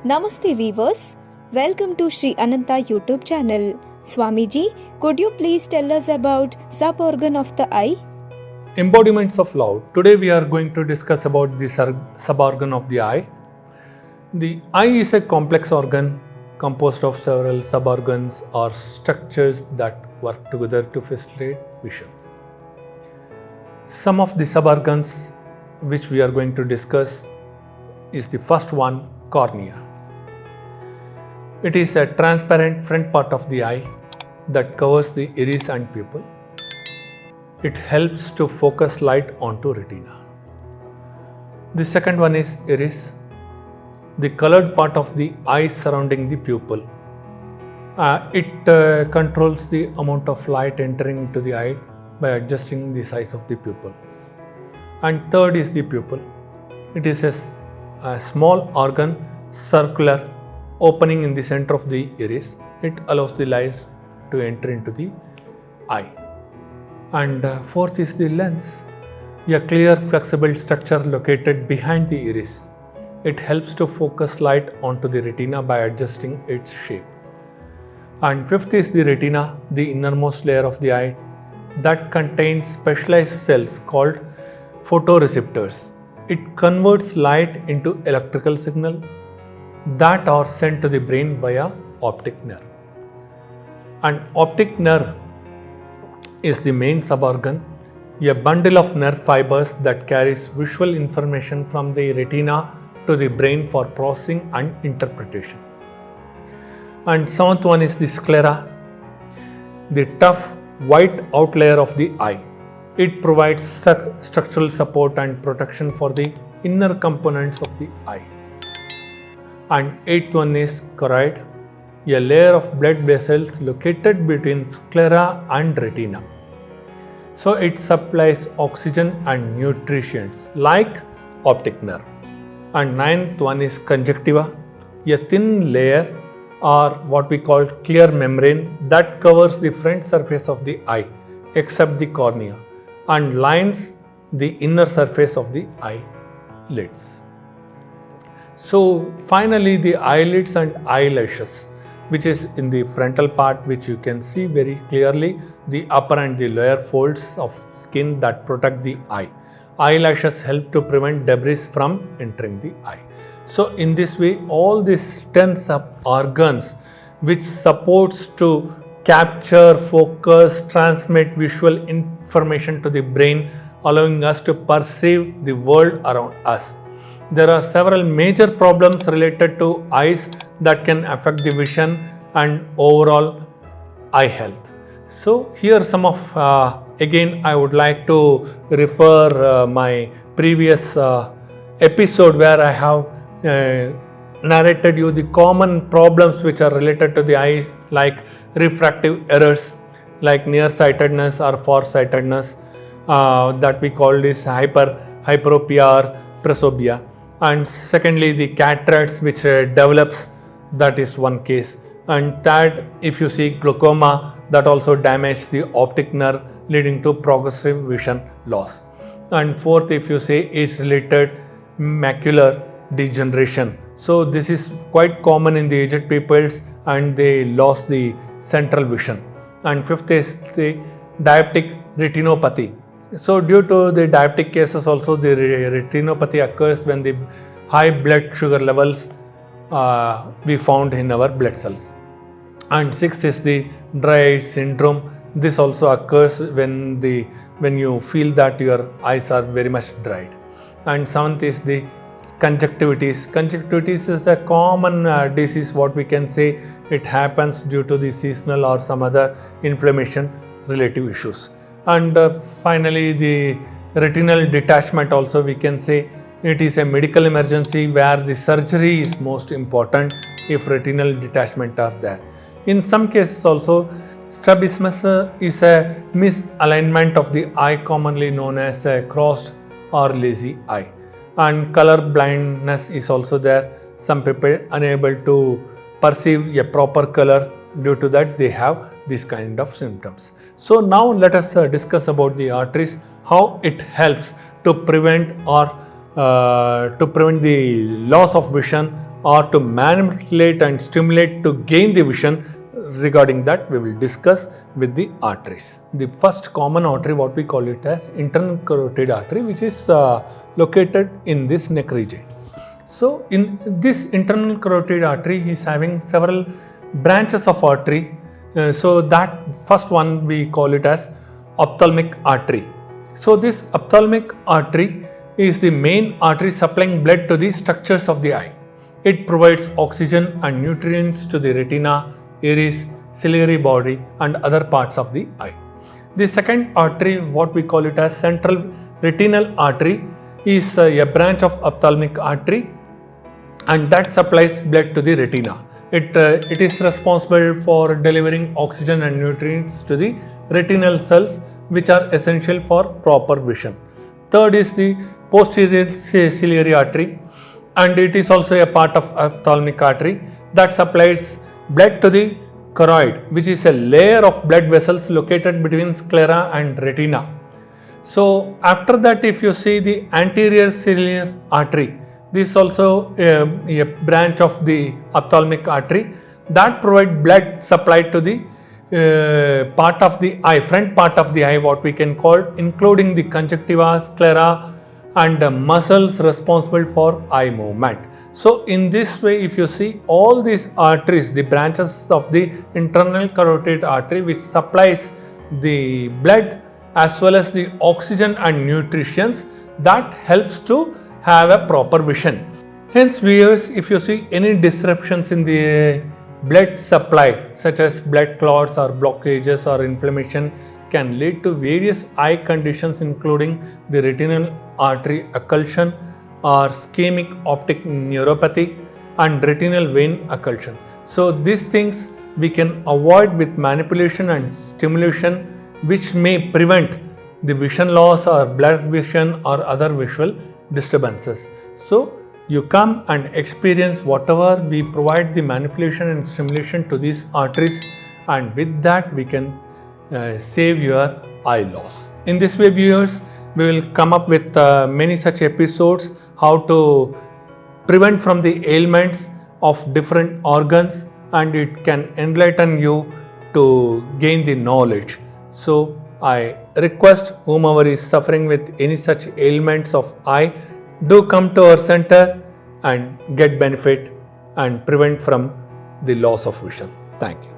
Namaste viewers, welcome to Sri Ananta YouTube channel. Swamiji, could you please tell us about sub-organ of the eye? Embodiments of love. Today we are going to discuss about the sub-organ of the eye. The eye is a complex organ composed of several sub-organs or structures that work together to facilitate vision. Some of the sub-organs which we are going to discuss is the first one, cornea. It is a transparent front part of the eye that covers the iris and pupil. It helps to focus light onto retina. The second one is iris, the colored part of the eye surrounding the pupil. It controls the amount of light entering into the eye by adjusting the size of the pupil. And third is the pupil. It is a small organ, circular, opening in the center of the iris. It allows the light to enter into the eye. And fourth is the lens, a clear flexible structure located behind the iris. It helps to focus light onto the retina by adjusting its shape. And fifth is the retina, the innermost layer of the eye that contains specialized cells called photoreceptors. It converts light into electrical signal that are sent to the brain via optic nerve. And optic nerve is the main suborgan, a bundle of nerve fibers that carries visual information from the retina to the brain for processing and interpretation. And seventh one is the sclera, the tough white outer layer of the eye. It provides structural support and protection for the inner components of the eye. And eighth one is choroid, a layer of blood vessels located between sclera and retina. So it supplies oxygen and nutrients like optic nerve. And ninth one is conjunctiva, a thin layer or what we call clear membrane that covers the front surface of the eye except the cornea and lines the inner surface of the eyelids. So finally the eyelids and eyelashes, which is in the frontal part, which you can see very clearly, the upper and the lower folds of skin that protect the eye. Eyelashes help to prevent debris from entering the eye. So in this way, all these 10 sub-organs which supports to capture, focus, transmit visual information to the brain, allowing us to perceive the world around us. There are several major problems related to eyes that can affect the vision and overall eye health. So here some of, again I would like to refer my previous episode where I have narrated you the common problems which are related to the eye, like refractive errors, like nearsightedness or farsightedness, that we call this hyperopia or presbyopia. And secondly, the cataracts which develops, that is one case. And third, if you see glaucoma, that also damages the optic nerve, leading to progressive vision loss. And fourth, if you say age-related macular degeneration. So this is quite common in the aged peoples and they lost the central vision. And fifth is the diabetic retinopathy. So due to the diabetic cases also, the retinopathy occurs when the high blood sugar levels we found in our blood cells. And sixth is the dry eye syndrome. This also occurs when you feel that your eyes are very much dried. And seventh is the conjunctivitis. Conjunctivitis is a common disease, what we can say. It happens due to the seasonal or some other inflammation relative issues. And finally, the retinal detachment also, we can say it is a medical emergency where the surgery is most important if retinal detachment are there. In some cases also, strabismus is a misalignment of the eye, commonly known as a crossed or lazy eye. And color blindness is also there. Some people unable to perceive a proper color, due to that they have this kind of symptoms. So now let us discuss about the arteries, how it helps to prevent the loss of vision or to manipulate and stimulate to gain the vision. Regarding that, we will discuss with the arteries. The first common artery, what we call it as internal carotid artery, which is located in this neck region. So in this internal carotid artery is having several branches of artery. So that first one we call it as ophthalmic artery. So this ophthalmic artery is the main artery supplying blood to the structures of the eye. It provides oxygen and nutrients to the retina, iris, ciliary body and other parts of the eye. The second artery, what we call it as central retinal artery, is a branch of ophthalmic artery, and that supplies blood to the retina. It is responsible for delivering oxygen and nutrients to the retinal cells, which are essential for proper vision. Third is the posterior ciliary artery, and it is also a part of ophthalmic artery that supplies blood to the choroid, which is a layer of blood vessels located between sclera and retina. So after that, if you see the anterior ciliary artery, this is also a branch of the ophthalmic artery that provides blood supplied to the part of the eye, front part of the eye, what we can call, including the conjunctiva, sclera and muscles responsible for eye movement. So in this way, if you see all these arteries, the branches of the internal carotid artery which supplies the blood as well as the oxygen and nutrients, that helps to have a proper vision. Hence viewers, if you see any disruptions in the blood supply such as blood clots or blockages or inflammation, can lead to various eye conditions including the retinal artery occlusion or ischemic optic neuropathy and retinal vein occlusion. So these things we can avoid with manipulation and stimulation, which may prevent the vision loss or blurred vision or other visual disturbances. So you come and experience whatever we provide the manipulation and stimulation to these arteries, and with that we can save your eye loss. In this way viewers, we will come up with many such episodes how to prevent from the ailments of different organs, and it can enlighten you to gain the knowledge. So I request whomever is suffering with any such ailments of eye, do come to our center and get benefit and prevent from the loss of vision. Thank you.